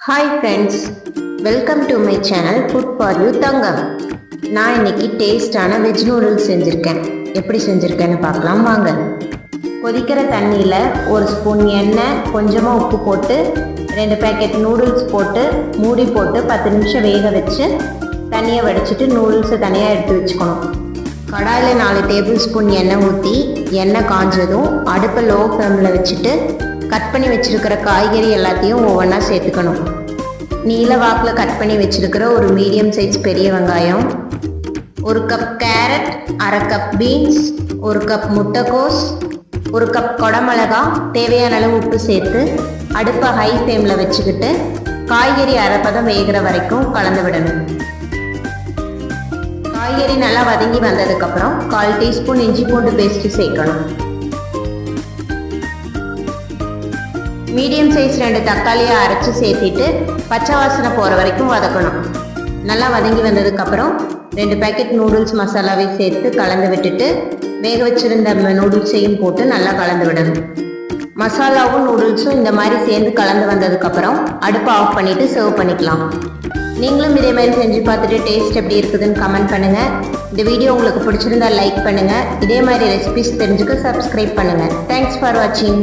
Hi friends, welcome to my channel Food for You Thangam. நான் இன்னைக்கு டேஸ்டான veg noodles செஞ்சுருக்கேன். எப்படி செஞ்சுருக்கேன்னு பார்க்கலாம் வாங்க. கொதிக்கிற தண்ணியில் ஒரு ஸ்பூன் எண்ணெய், கொஞ்சமாக உப்பு போட்டு 2 பேக்கெட் நூடுல்ஸ் போட்டு மூடி போட்டு 10 நிமிஷம் வேக வச்சு தண்ணியை வடிச்சிட்டு நூடுல்ஸை தனியாக எடுத்து வச்சுக்கணும். கடாயில் 4 டேபிள் ஸ்பூன் எண்ணெய் ஊற்றி எண்ணெய் காஞ்சதும் அடுப்பை லோ ஃப்ளேமில் வச்சுட்டு கட் பண்ணி வச்சுருக்கிற காய்கறி எல்லாத்தையும் ஒவ்வொன்றா சேர்த்துக்கணும். நீல வாக்கில் கட் பண்ணி வச்சுருக்கிற ஒரு மீடியம் சைஸ் பெரிய வெங்காயம், 1 cup carrot, 1/2 cup beans, 1 cup முட்டைக்கோஸ், 1 கப் கொடமிளகா, தேவையான அளவு உப்பு சேர்த்து அடுப்பை ஹை ஃப்ளேமில் வச்சுக்கிட்டு காய்கறி அரைப்பதம் வேகிற வரைக்கும் கலந்து விடணும். காய்கறி நல்லா வதங்கி வந்ததுக்கப்புறம் 1/4 டீஸ்பூன் இஞ்சி பூண்டு பேஸ்ட்டு சேர்க்கணும். மீடியம் சைஸ் 2 தக்காளியை அரைச்சி சேர்த்திட்டு பச்சை வாசனை போகிற வரைக்கும் வதக்கணும். நல்லா வதங்கி வந்ததுக்கப்புறம் 2 பேக்கெட் நூடுல்ஸ் மசாலாவை சேர்த்து கலந்து விட்டுட்டு வேக வச்சுருந்த நூடுல்ஸையும் போட்டு நல்லா கலந்து விடணும். மசாலாவும் நூடுல்ஸும் இந்த மாதிரி சேர்ந்து கலந்து வந்ததுக்கப்புறம் அடுப்பை ஆஃப் பண்ணிவிட்டு சர்வ் பண்ணிக்கலாம். நீங்களும் இதே மாதிரி செஞ்சு பார்த்துட்டு டேஸ்ட் எப்படி இருக்குதுன்னு கமெண்ட் பண்ணுங்கள். இந்த வீடியோ உங்களுக்கு பிடிச்சிருந்தா லைக் பண்ணுங்கள். இதே மாதிரி ரெசிபிஸ் தெரிஞ்சுக்க சப்ஸ்கிரைப் பண்ணுங்கள். தேங்க்ஸ் ஃபார் வாட்சிங்.